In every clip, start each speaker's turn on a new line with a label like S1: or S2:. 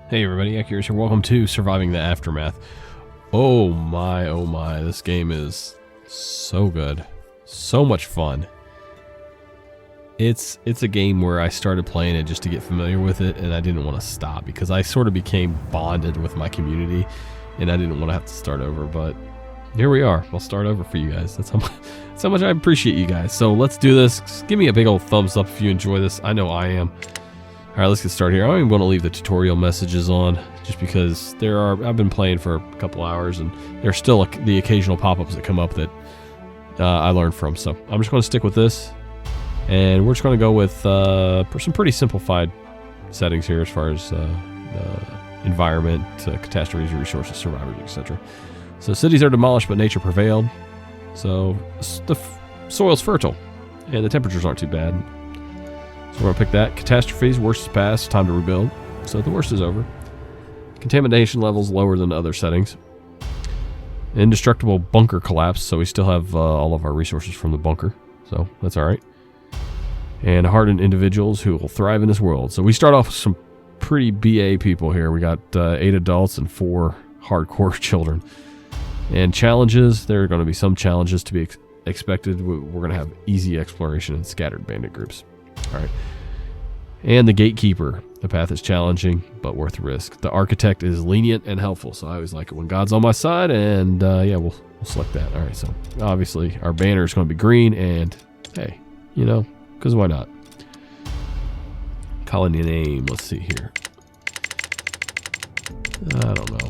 S1: Hey everybody, Accurate here. Welcome to Surviving the Aftermath. Oh my, this game is so good. So much fun. It's a game where I started playing it just to get familiar with it, and I didn't want to stop because I sort of became bonded with my community, and I didn't want to have to start over, but here we are. I'll start over for you guys. That's how much I appreciate you guys. So let's do this. Just give me a big old thumbs up if you enjoy this. I know I am. All right, let's get started here. I'm even going to leave the tutorial messages on just because I've been playing for a couple hours and there's still the occasional pop-ups that come up that I learned from. So I'm just going to stick with this, and we're just going to go with some pretty simplified settings here as far as environment, catastrophes, resources, survivors, etc. So cities are demolished, but nature prevailed. So the soil's fertile and the temperatures aren't too bad. So we're going to pick that. Catastrophes, worst is past, time to rebuild. So the worst is over. Contamination levels lower than other settings. Indestructible bunker collapse, so we still have all of our resources from the bunker. So that's alright. And hardened individuals who will thrive in this world. So we start off with some pretty BA people here. We got 8 adults and 4 hardcore children. And challenges, there are going to be some challenges to be expected. We're going to have easy exploration and scattered bandit groups. Alright. And the gatekeeper. The path is challenging, but worth risk. The architect is lenient and helpful, so I always like it when God's on my side, and yeah, we'll select that. Alright, so obviously our banner is going to be green, and hey, you know, because why not? Colony name, let's see here. I don't know.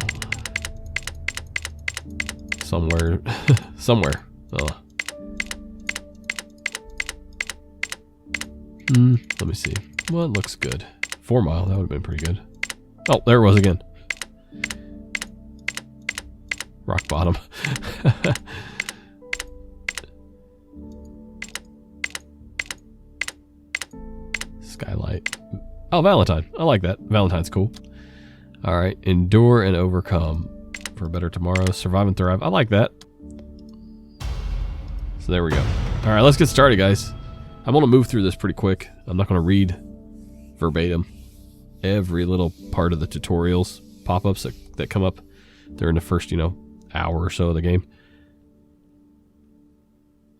S1: Somewhere. Let me see. Well, it looks good. 4 Mile, that would have been pretty good. Oh, there it was again. Rock bottom. Skylight. Oh, Valentine. I like that. Valentine's cool. Alright. Endure and overcome. For a better tomorrow. Survive and thrive. I like that. So there we go. Alright, let's get started, guys. I'm going to move through this pretty quick. I'm not going to read verbatim every little part of the tutorials, pop-ups that come up during the first, hour or so of the game.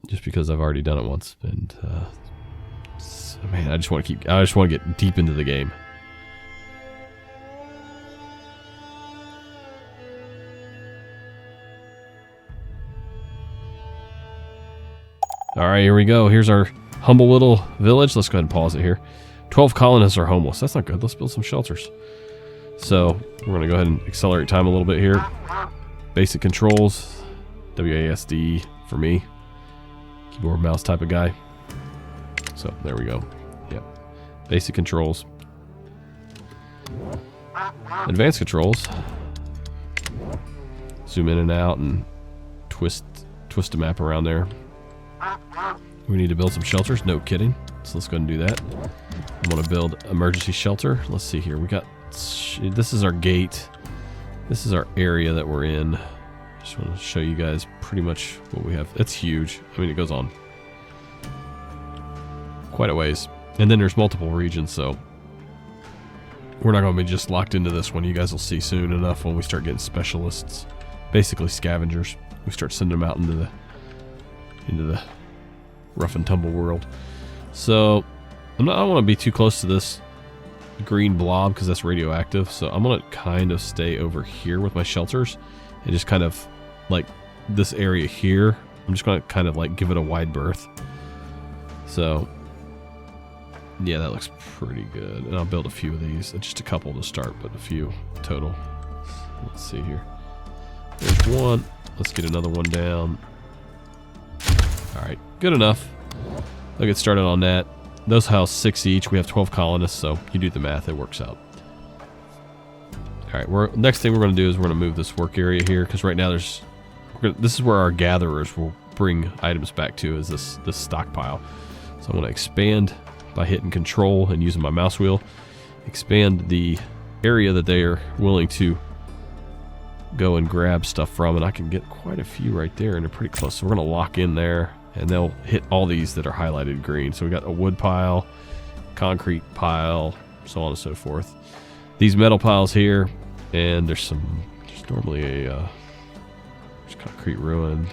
S1: Just because I've already done it once. And, man, I just want to get deep into the game. Alright, here we go. Here's our humble little village. Let's go ahead and pause it here. 12 colonists are homeless. That's not good. Let's build some shelters. So we're going to go ahead and accelerate time a little bit here. Basic controls. WASD for me. Keyboard mouse type of guy. So there we go. Yep. Basic controls. Advanced controls. Zoom in and out and twist the map around there. We need to build some shelters. No kidding. So let's go ahead and do that. I'm going to build emergency shelter. Let's see here. This is our gate. This is our area that we're in. Just want to show you guys pretty much what we have. It's huge. I mean, it goes on quite a ways. And then there's multiple regions, so we're not going to be just locked into this one. You guys will see soon enough when we start getting specialists. Basically scavengers. We start sending them out into the rough and tumble world. So I don't want to be too close to this green blob because that's radioactive. So I'm going to kind of stay over here with my shelters and just kind of like this area here. I'm just going to kind of like give it a wide berth. So yeah, that looks pretty good. And I'll build a few of these. Just a couple to start, but a few total. Let's see here. There's one. Let's get another one down. Alright, good enough. I'll get started on that. Those house 6 each. We have 12 colonists, so you do the math, it works out. Alright, next thing we're going to do is we're going to move this work area here, because right now this is where our gatherers will bring items back to, is this stockpile. So I'm going to expand by hitting control and using my mouse wheel. Expand the area that they are willing to go and grab stuff from, and I can get quite a few right there, and they're pretty close. So we're going to lock in there. And they'll hit all these that are highlighted green. So we got a wood pile, concrete pile, so on and so forth. these metal piles here, and there's normally a there's concrete ruin.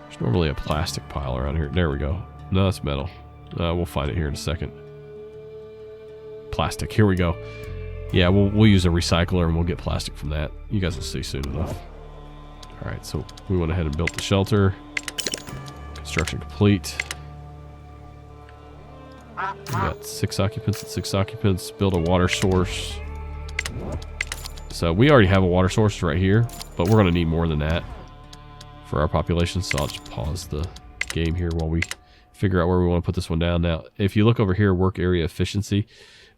S1: There's normally a plastic pile around here. There we go. No, it's metal. We'll find it here in a second. Plastic. Here we go. Yeah, we'll use a recycler and we'll get plastic from that. You guys will see soon enough. All right, so we went ahead and built the shelter. Construction complete. We got 6 occupants and 6 occupants. Build a water source. So we already have a water source right here, but we're going to need more than that for our population. So I'll just pause the game here while we figure out where we want to put this one down. Now, if you look over here, work area efficiency,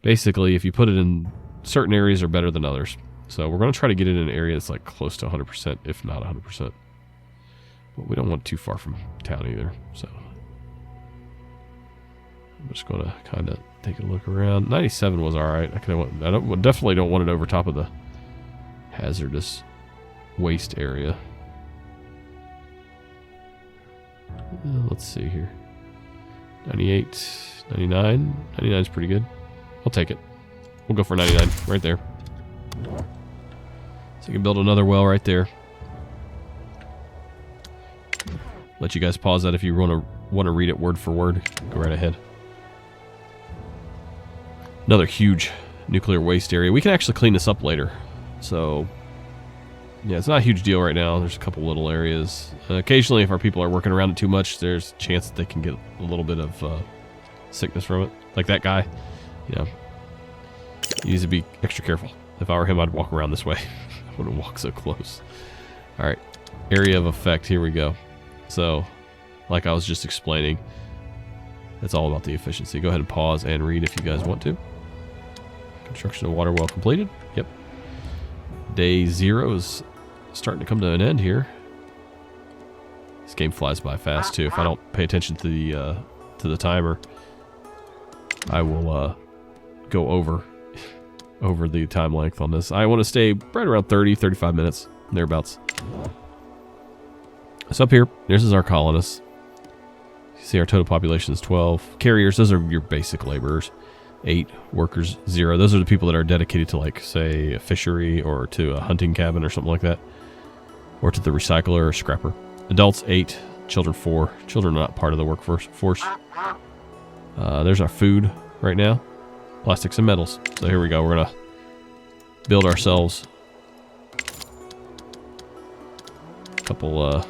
S1: basically if you put it in certain areas are better than others. So we're going to try to get it in an area that's like close to 100%, if not 100%. But we don't want too far from town either. So I'm just going to kind of take a look around. 97 was all right. I definitely don't want it over top of the hazardous waste area. Let's see here. 98, 99. 99 is pretty good. I'll take it. We'll go for 99 right there. So you can build another well right there. Let you guys pause that if you want to read it word for word. Go right ahead. Another huge nuclear waste area. We can actually clean this up later. So, yeah, it's not a huge deal right now. There's a couple little areas. Occasionally, if our people are working around it too much, there's a chance that they can get a little bit of sickness from it. Like that guy. You know, you need to be extra careful. If I were him, I'd walk around this way. I wouldn't walk so close. All right. Area of effect. Here we go. So, like I was just explaining, it's all about the efficiency. Go ahead and pause and read if you guys want to. Construction of water well completed. Yep. Day 0 is starting to come to an end here. This game flies by fast too. If I don't pay attention to the timer, I will go over the time length on this. I want to stay right around 30-35 minutes, thereabouts. So up here, this is our colonists. You see our total population is 12. Carriers, those are your basic laborers. 8. Workers, 0. Those are the people that are dedicated to, like, say, a fishery or to a hunting cabin or something like that. Or to the recycler or scrapper. Adults, 8. Children, 4. Children are not part of the workforce. There's our food right now. Plastics and metals. So here we go. We're going to build ourselves a couple,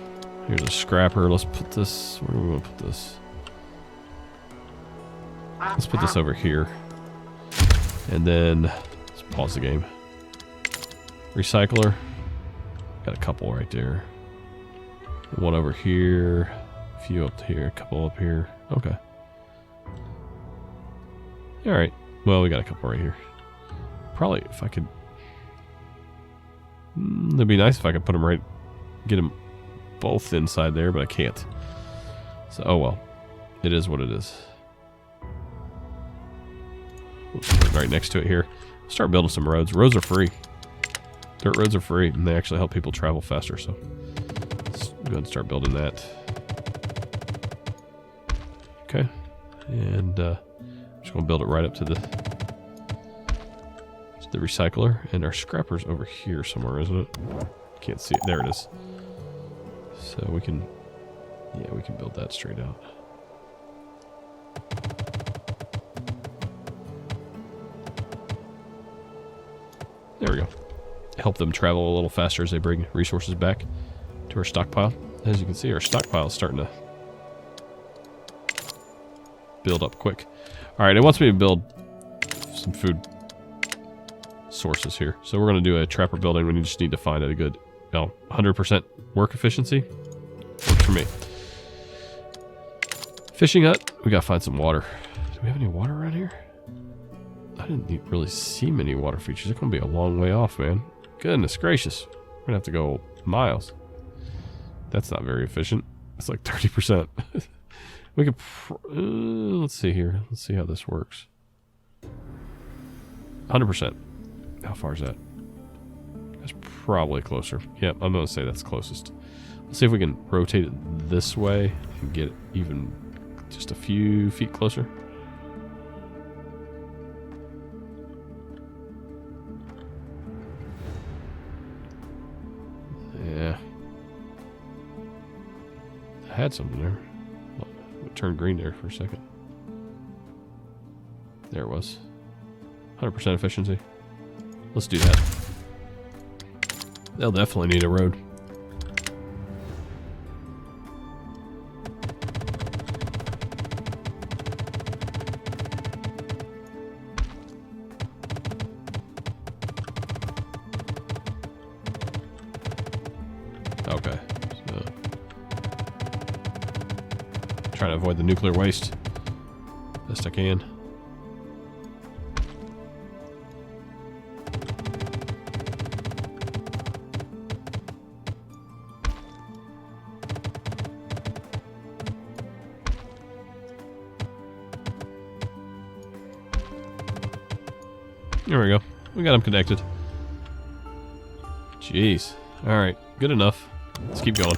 S1: here's a scrapper. Let's put this, where do we want to put this? Let's put this over here. And then, let's pause the game. Recycler. Got a couple right there. One over here. A few up here. A couple up here. Okay. Alright. Well, we got a couple right here. Probably, if I could... it'd be nice if I could put them right... Get them both inside there, but I can't. So, oh well. It is what it is. We'll put it right next to it here. Start building some roads. Roads are free. Dirt roads are free, and they actually help people travel faster, so let's go ahead and start building that. Okay. And I'm just going to build it right up to the recycler, and our scrapper's over here somewhere, isn't it? Can't see it. There it is. So we can, yeah, we can build that straight out. There we go. Help them travel a little faster as they bring resources back to our stockpile. As you can see, our stockpile is starting to build up quick. All right, it wants me to build some food sources here. So we're going to do a trapper building. We just need to find a good, 100% work efficiency. Works for me. Fishing hut. We got to find some water. Do we have any water around here? I didn't really see many water features. It's going to be a long way off, man. Goodness gracious. We're going to have to go miles. That's not very efficient. It's like 30%. We could... let's see here. Let's see how this works. 100%. How far is that? That's probably closer. Yep, I'm going to say that's closest. Let's see if we can rotate it this way and get it even just a few feet closer. had something there. Well, it turned green there for a second. There it was. 100% efficiency. Let's do that. They'll definitely need a road. Okay. So, trying to avoid the nuclear waste best I can. There we go. We got them connected. Jeez. Alright, good enough. Let's keep going.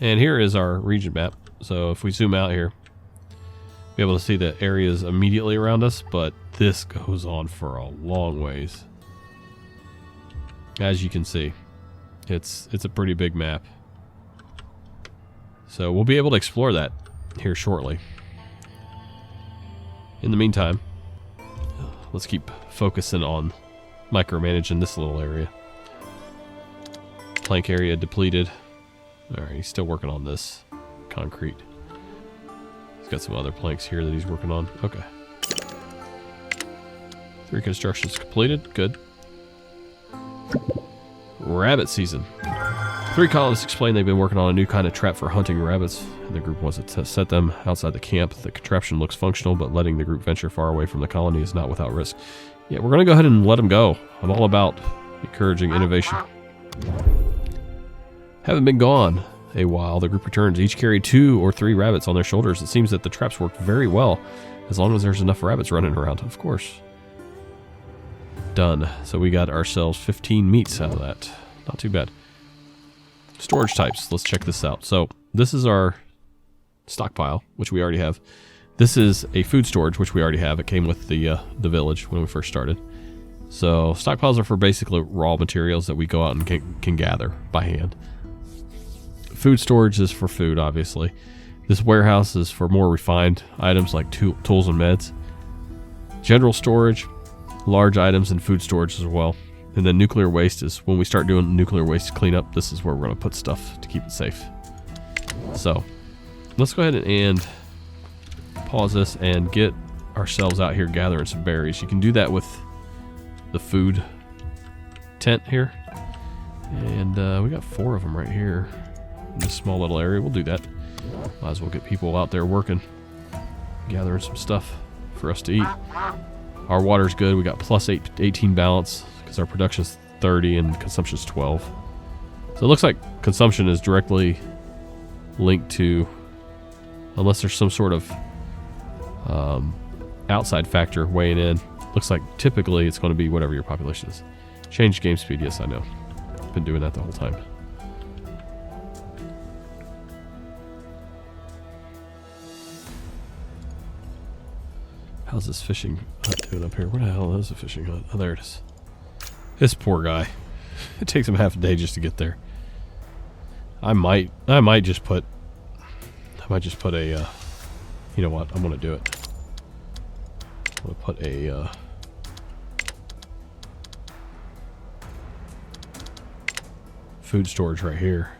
S1: And here is our region map. So if we zoom out here, we'll be able to see the areas immediately around us, but this goes on for a long ways. As you can see, it's a pretty big map. So we'll be able to explore that here shortly. In the meantime, let's keep focusing on micromanaging this little area. Plank area depleted. Alright, he's still working on this concrete. He's got some other planks here that he's working on. Okay. 3 constructions completed. Good. Rabbit season. 3 colonists explain they've been working on a new kind of trap for hunting rabbits. The group wants to set them outside the camp. The contraption looks functional, but letting the group venture far away from the colony is not without risk. Yeah, we're going to go ahead and let them go. I'm all about encouraging innovation. Having been gone a while, the group returns. Each carry 2 or 3 rabbits on their shoulders. It seems that the traps worked very well, as long as there's enough rabbits running around, of course. Done. So we got ourselves 15 meats out of that. Not too bad. Storage types. Let's check this out. So this is our stockpile, which we already have. This is a food storage, which we already have. It came with the village when we first started. So stockpiles are for basically raw materials that we go out and can gather by hand. Food storage is for food, obviously. This warehouse is for more refined items like tools and meds. General storage, large items, and food storage as well. And then nuclear waste is when we start doing nuclear waste cleanup. This is where we're going to put stuff to keep it safe. So let's go ahead and pause this and get ourselves out here gathering some berries. You can do that with the food tent here. And we got 4 of them right here in this small little area. We'll do that. Might as well get people out there working, gathering some stuff for us to eat. Our water's good. We got plus 18 balance because our production's 30 and consumption's 12. So it looks like consumption is directly linked to, unless there's some sort of outside factor weighing in. Looks like typically it's going to be whatever your population is. Change game speed. Yes, I know. Been doing that the whole time. How's this fishing hut doing up here? Where the hell is the fishing hut? Oh, there it is. This poor guy. It takes him half a day just to get there. I might just put a, you know what? I'm gonna do it. I'm gonna put a, food storage right here.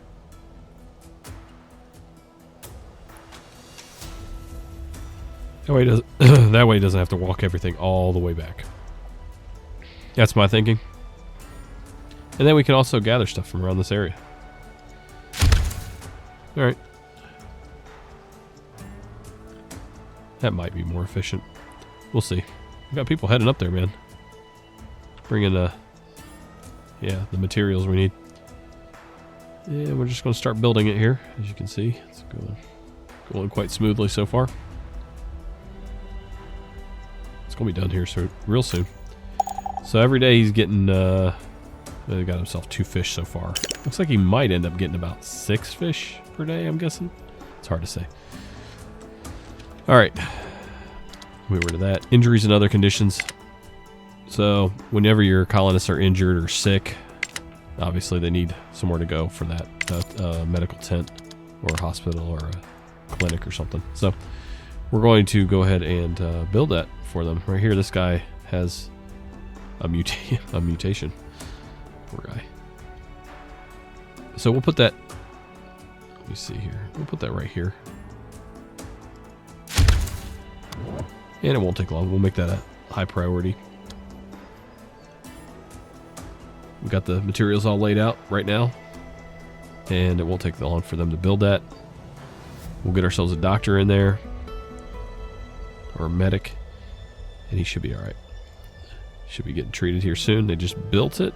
S1: That way he doesn't have to walk everything all the way back. That's my thinking. And then we can also gather stuff from around this area. Alright. That might be more efficient. We'll see. We got people heading up there, man. Bringing the materials we need. Yeah, we're just going to start building it here. As you can see, it's going quite smoothly so far. It's going to be done here real soon. So every day he's getting, he got himself 2 fish so far. Looks like he might end up getting about 6 fish per day, I'm guessing. It's hard to say. Alright. Move over to that. Injuries and other conditions. So whenever your colonists are injured or sick, obviously they need somewhere to go for that medical tent. or a hospital or a clinic or something. So we're going to go ahead and build that for them. Right here, this guy has a mutation. Poor guy. So we'll put that, let me see here. We'll put that right here. And it won't take long. We'll make that a high priority. We've got the materials all laid out right now. And it won't take long for them to build that. We'll get ourselves a doctor in there. Or a medic. And he should be alright. Should be getting treated here soon. They just built it.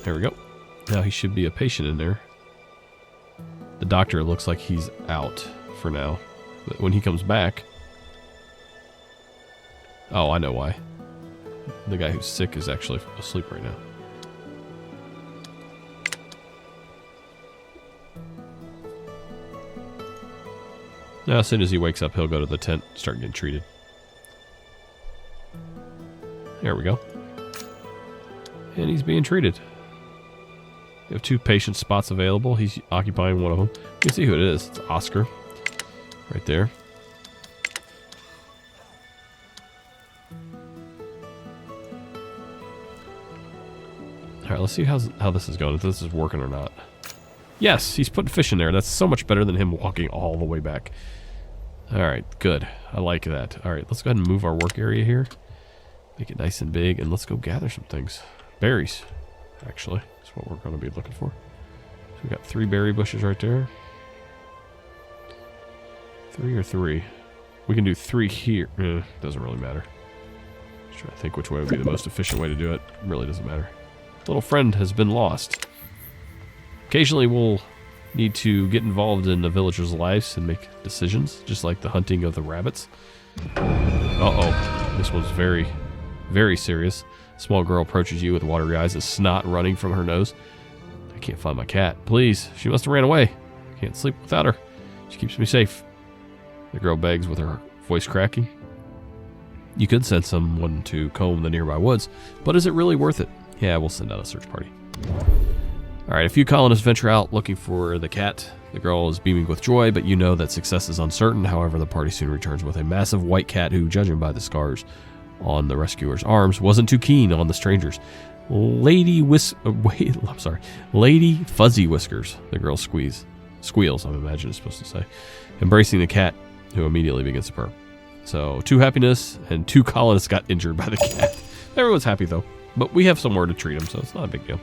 S1: There we go. Now he should be a patient in there. The doctor looks like he's out for now. But when he comes back... Oh, I know why. The guy who's sick is actually asleep right now. Now, as soon as he wakes up, he'll go to the tent, start getting treated. There we go. And he's being treated. We have 2 patient spots available. He's occupying one of them. You can see who it is. It's Oscar. Right there. Alright, let's see how this is going, if this is working or not. Yes, he's putting fish in there. That's so much better than him walking all the way back. Alright, good. I like that. Alright, let's go ahead and move our work area here. Make it nice and big, and let's go gather some things. Berries, actually. That's what we're going to be looking for. So we got 3 berry bushes right there. 3 or 3. We can do 3 here. Doesn't really matter. Just trying to think which way would be the most efficient way to do it. Really doesn't matter. Little friend has been lost. Occasionally we'll need to get involved in the villagers' lives and make decisions, just like the hunting of the rabbits. Uh-oh. This one's very, very serious. Small girl approaches you with watery eyes and snot running from her nose. I can't find my cat. Please, she must have ran away. I can't sleep without her. She keeps me safe. The girl begs with her voice cracking. You could send someone to comb the nearby woods, but is it really worth it? Yeah, we'll send out a search party. Alright, a few colonists venture out looking for the cat. The girl is beaming with joy, but you know that success is uncertain. However, the party soon returns with a massive white cat who, judging by the scars on the rescuer's arms, wasn't too keen on the strangers. Lady Fuzzy Whiskers, the girl squeals, I imagine it's supposed to say, embracing the cat, who immediately begins to purr. So, 2 happiness, and 2 colonists got injured by the cat. Everyone's happy, though. But we have somewhere to treat them, so it's not a big deal.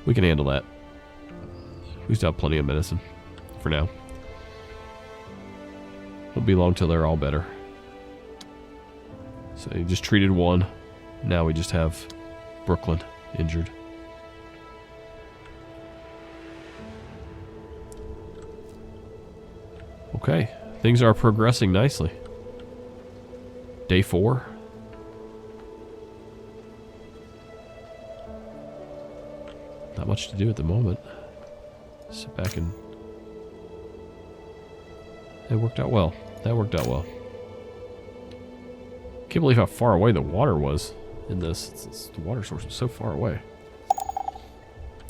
S1: We can handle that. We still have plenty of medicine for now. Won't be long till they're all better. So you just treated 1. Now we just have Brooklyn injured. Okay, things are progressing nicely. Day 4. Not much to do at the moment. Sit back and... It worked out well. That worked out well. Can't believe how far away the water was in this. The water source was so far away.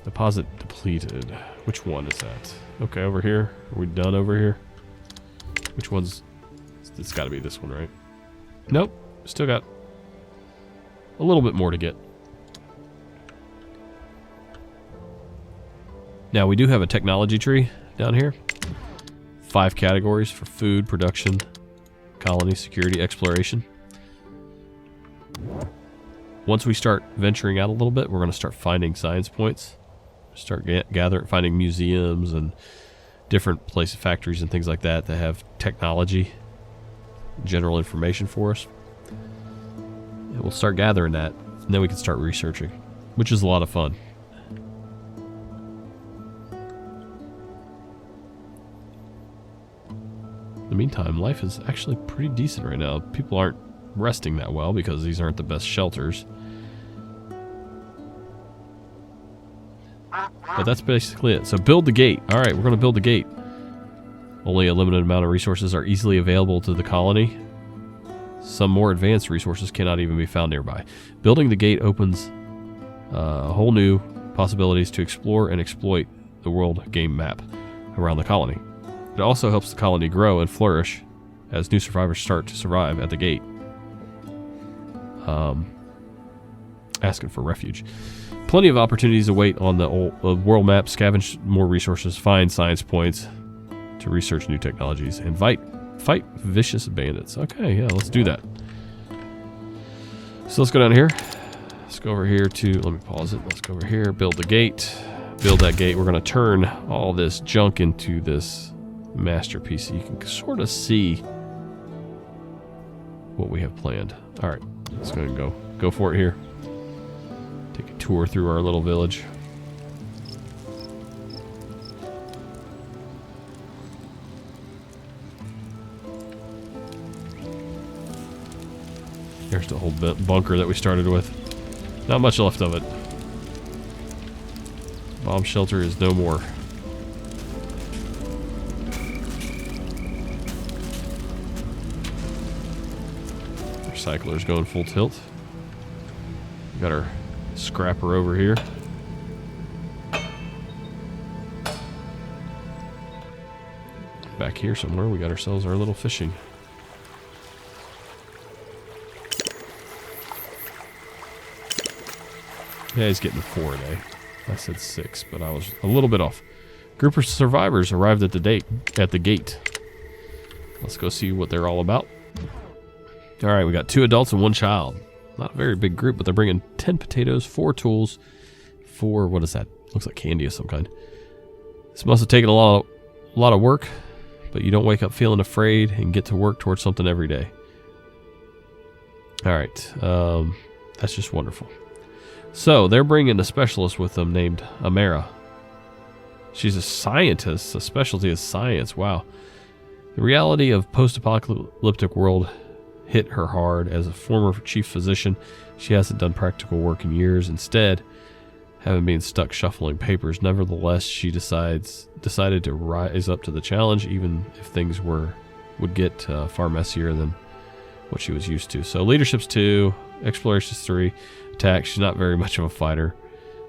S1: Deposit depleted. Which one is that? Okay, over here. Are we done over here? Which one's... It's got to be this one, right? Nope. Still got a little bit more to get. Now, we do have a technology tree down here. 5 categories for food, production, colony, security, exploration. Once we start venturing out a little bit, we're going to start finding science points. Start finding museums and different places, factories and things like that that have technology, general information for us. And we'll start gathering that, and then we can start researching, which is a lot of fun. In the meantime, life is actually pretty decent right now. People aren't resting that well because these aren't the best shelters. But that's basically it. So build the gate. Alright, we're going to build the gate. Only a limited amount of resources are easily available to the colony. Some more advanced resources cannot even be found nearby. Building the gate opens whole new possibilities to explore and exploit the world game map around the colony. It also helps the colony grow and flourish as new survivors start to survive at the gate. Asking for refuge. Plenty of opportunities await on the world map. Scavenge more resources, find science points to research new technologies, and fight vicious bandits. Okay, yeah, let's do that. So let's go down here. Let's go over here to, let me pause it. Let's go over here, build the gate. Build that gate. We're going to turn all this junk into this masterpiece so you can sort of see what we have planned. All right, let's go ahead and go for it here. Take a tour through our little village. Here's the whole bunker that we started with. Not much left of it. Bomb shelter is no more. Recycler's going full tilt. We got our scrapper over here. Back here somewhere, we got ourselves our little fishing. Yeah, he's getting 4 a day. I said 6, but I was a little bit off. Group of survivors arrived at the gate. Let's go see what they're all about. All right, we got 2 adults and 1 child. Not a very big group, but they're bringing 10 potatoes, 4 tools, 4, what is that? Looks like candy of some kind. This must have taken a lot of work, but you don't wake up feeling afraid and get to work towards something every day. All right, that's just wonderful. So they're bringing a specialist with them named Amara. She's a scientist. A specialty is science. Wow. The reality of post-apocalyptic world hit her hard. As a former chief physician, she hasn't done practical work in years. Instead, having been stuck shuffling papers, nevertheless, she decided to rise up to the challenge, even if things would get far messier than what she was used to. So leadership's 2, exploration's 3, attack. She's not very much of a fighter.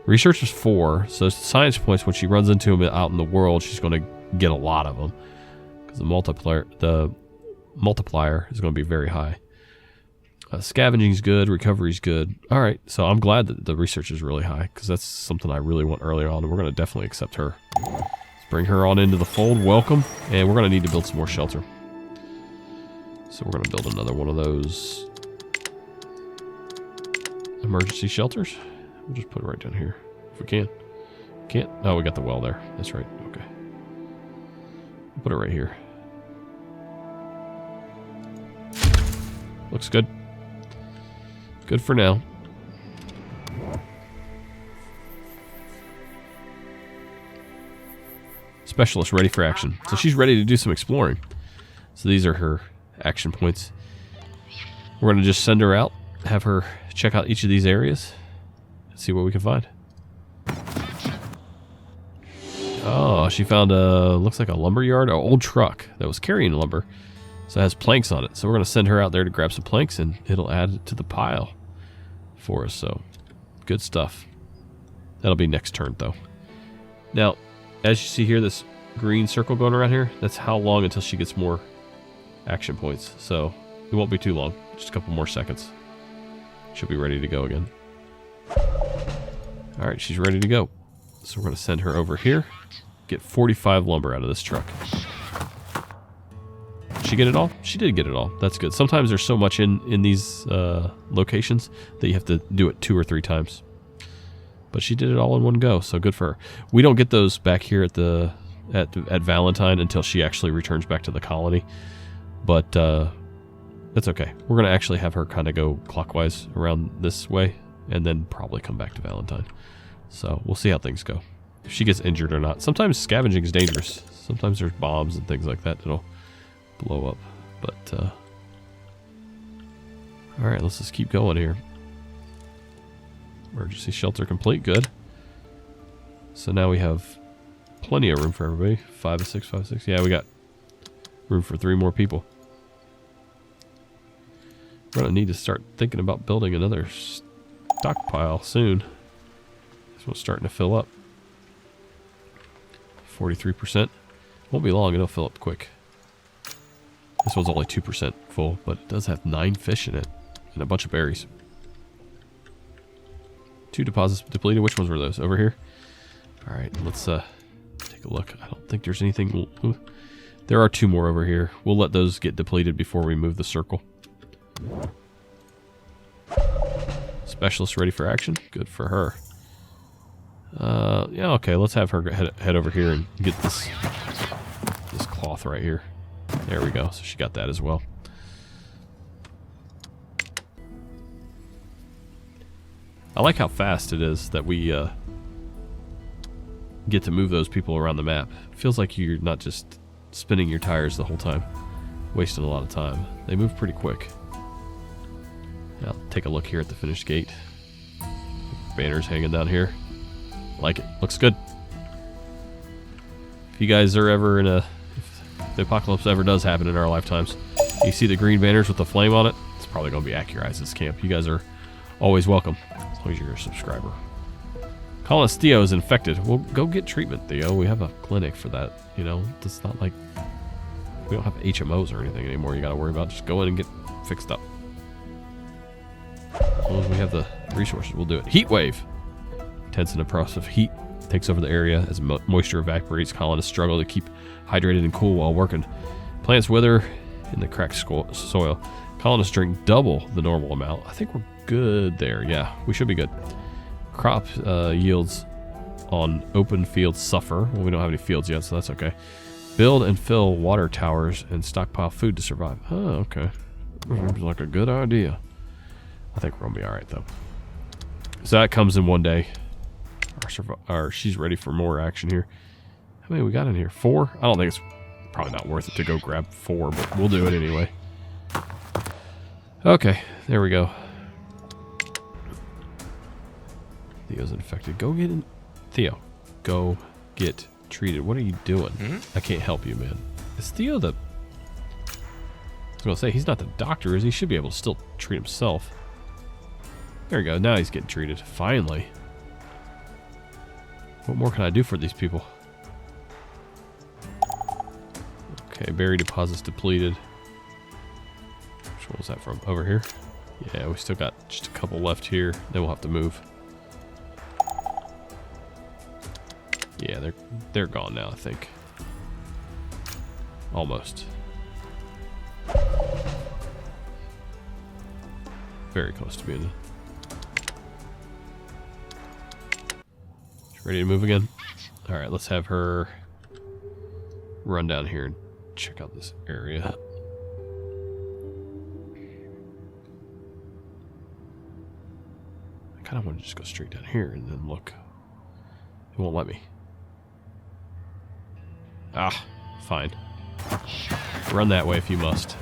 S1: Research is 4, so science points, when she runs into them out in the world, she's going to get a lot of them because the multiplier is going to be very high. Scavenging is good, recovery is good. All right, so I'm glad that the research is really high because that's something I really want earlier on, and we're going to definitely accept her. Let's bring her on into the fold. Welcome, and we're going to need to build some more shelter. So we're going to build another one of those emergency shelters. We'll just put it right down here if we can. Can't? Oh, we got the well there. That's right. Okay. We'll put it right here. Looks good. Good for now. Specialist ready for action. So she's ready to do some exploring. So these are her action points. We're going to just send her out, have her check out each of these areas, and see what we can find. Oh, she found looks like a lumber yard, an old truck that was carrying lumber. So it has planks on it. So we're going to send her out there to grab some planks, and it'll add it to the pile for us. So good stuff. That'll be next turn, though. Now, as you see here, this green circle going around here, that's how long until she gets more action points. So it won't be too long. Just a couple more seconds. She'll be ready to go again. All right, she's ready to go. So we're going to send her over here. Get 45 lumber out of this truck. Did she get it all? She did get it all. That's good. Sometimes there's so much in these locations that you have to do it 2 or 3 times. But she did it all in one go, so good for her. We don't get those back here at Valentine until she actually returns back to the colony. But that's okay. We're going to actually have her kind of go clockwise around this way and then probably come back to Valentine. So we'll see how things go. If she gets injured or not. Sometimes scavenging is dangerous. Sometimes there's bombs and things like that that'll blow up. But all right, let's just keep going here. Emergency shelter complete. Good. So now we have plenty of room for everybody. 5 of 6, 5 of 6. Yeah, we got room for 3 more people. We're going to need to start thinking about building another stockpile soon. This one's starting to fill up. 43%. Won't be long, it'll fill up quick. This one's only 2% full, but it does have 9 fish in it and a bunch of berries. 2 deposits depleted. Which ones were those? Over here? Alright, let's take a look. I don't think there's anything. Ooh. There are 2 more over here. We'll let those get depleted before we move the circle. Specialist ready for action. Good for her. Yeah, okay. Let's have her head over here and get this cloth right here. There we go. So she got that as well. I like how fast it is that we get to move those people around the map. It feels like you're not just spinning your tires the whole time, wasting a lot of time. They move pretty quick. I'll take a look here at the finished gate. Banners hanging down here. Like it. Looks good. If you guys are ever in if the apocalypse ever does happen in our lifetimes, you see the green banners with the flame on it, it's probably going to be Accurizes camp. You guys are always welcome, as long as you're a subscriber. Colonist Theo is infected. Well, go get treatment, Theo. We have a clinic for that. You know, it's not like we don't have HMOs or anything anymore you got to worry about. Just go in and get fixed up. As long as we have the resources, we'll do it. Heatwave. Intense and oppressive heat takes over the area as moisture evaporates. Colonists struggle to keep hydrated and cool while working. Plants wither in the cracked soil. Colonists drink double the normal amount. I think we're good there. Yeah, we should be good. Crop yields on open fields suffer. Well, we don't have any fields yet, so that's okay. Build and fill water towers and stockpile food to survive. Oh, okay. Seems like a good idea. I think we're gonna be all right though. So that comes in one day. She's ready for more action here. How many we got in here? 4? I don't think it's probably not worth it to go grab 4, but we'll do it anyway. Okay, there we go. Theo's infected. Go get in. Theo, go get treated. What are you doing? I can't help you, man. Is Theo the... I was going to say, he's not the doctor, is he? He should be able to still treat himself. There we go. Now he's getting treated. Finally. What more can I do for these people? Okay, berry deposits depleted. Which one was that from? Over here? Yeah, we still got just a couple left here. Then we'll have to move. Yeah, they're gone now, I think. Almost. Very close to being... Ready to move again? Alright, let's have her run down here and check out this area. I kind of want to just go straight down here and then look. It won't let me. Ah, fine. Run that way if you must.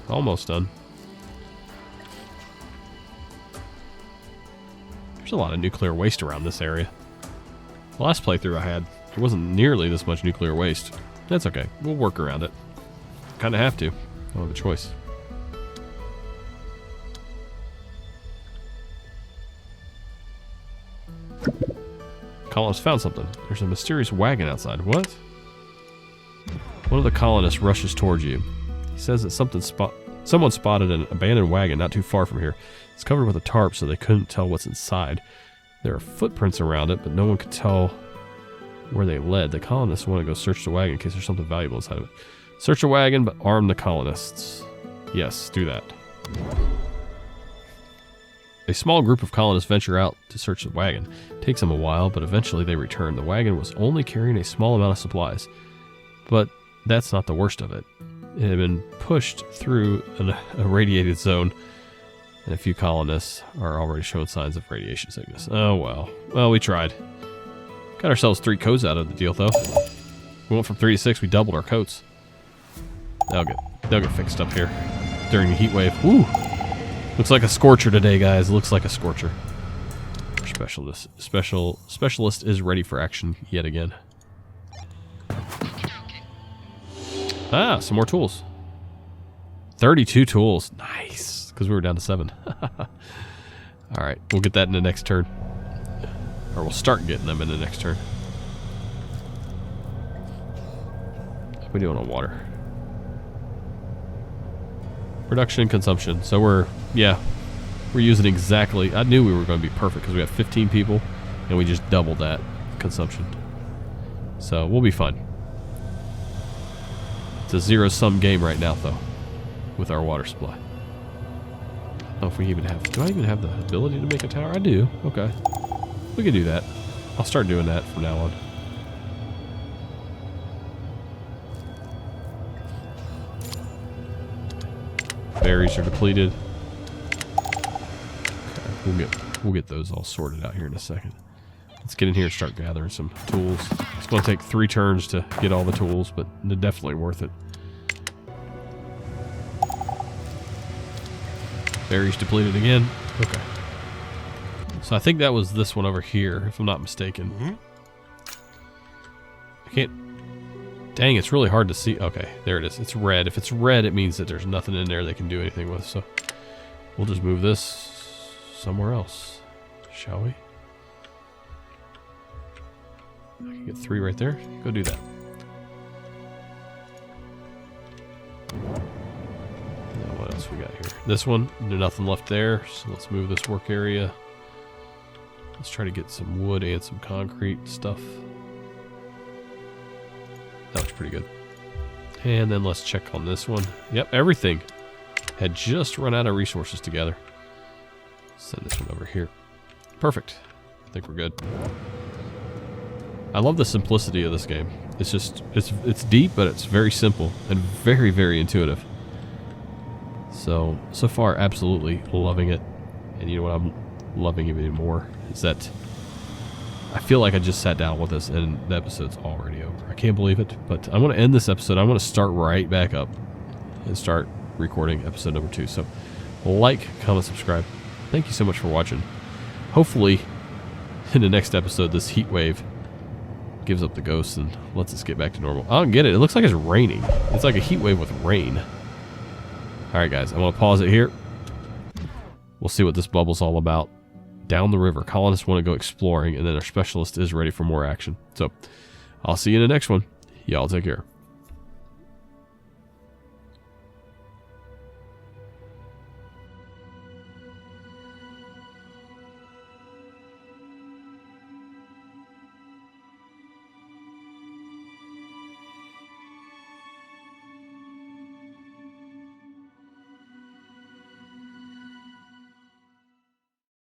S1: Almost done. There's a lot of nuclear waste around this area. The last playthrough I had, there wasn't nearly this much nuclear waste. That's okay. We'll work around it. Kind of have to. Don't have a choice. Colonists found something. There's a mysterious wagon outside. What? One of the colonists rushes towards you. He says that someone spotted an abandoned wagon not too far from here. It's covered with a tarp so they couldn't tell what's inside. There are footprints around it, but no one could tell where they led. The colonists want to go search the wagon in case there's something valuable inside of it. Search a wagon, but arm the colonists. Yes, do that. A small group of colonists venture out to search the wagon. It takes them a while, but eventually they return. The wagon was only carrying a small amount of supplies. But that's not the worst of it. It had been pushed through a radiated zone, and a few colonists are already showing signs of radiation sickness. Oh well. Well, we tried. Got ourselves 3 coats out of the deal, though. We went from 3 to 6. We doubled our coats. They'll get fixed up here during the heat wave. Woo! Looks like a scorcher today, guys. Looks like a scorcher. Our specialist is ready for action yet again. Ah, some more tools. 32 tools. Nice. Because we were down to 7. All right. We'll get that in the next turn. Or we'll start getting them in the next turn. What are we doing on water? Production and consumption. So we're using exactly. I knew we were going to be perfect because we have 15 people and we just doubled that consumption. So we'll be fine. It's a zero-sum game right now, though, with our water supply. I don't know if we even have. Do I even have the ability to make a tower? I do. Okay. We can do that. I'll start doing that from now on. Berries are depleted. Okay, we'll get those all sorted out here in a second. Let's get in here and start gathering some tools. It's going to take 3 turns to get all the tools, but they're definitely worth it. Berries depleted again. Okay. So I think that was this one over here, if I'm not mistaken. I can't... Dang, it's really hard to see. Okay, there it is. It's red. If it's red, it means that there's nothing in there they can do anything with. So we'll just move this somewhere else, shall we? I can get 3 right there. Go do that. Now what else we got here? This one, there's nothing left there. So let's move this work area. Let's try to get some wood and some concrete stuff. That looks pretty good. And then let's check on this one. Yep, everything had just run out of resources together. Send this one over here. Perfect. I think we're good. I love the simplicity of this game. It's just, it's deep, but it's very simple and very, very intuitive. So far, absolutely loving it. And you know what I'm loving even more is that I feel like I just sat down with this and the episode's already over. I can't believe it, but I'm going to end this episode. I'm going to start right back up and start recording episode number 2. So like, comment, subscribe. Thank you so much for watching. Hopefully in the next episode, this heat wave gives up the ghost and lets us get back to normal. I don't get it. It looks like it's raining. It's like a heat wave with rain. All right, guys, I'm going to pause it here. We'll see what this bubble's all about. Down the river. Colonists want to go exploring, and then our specialist is ready for more action. So I'll see you in the next one. Y'all take care.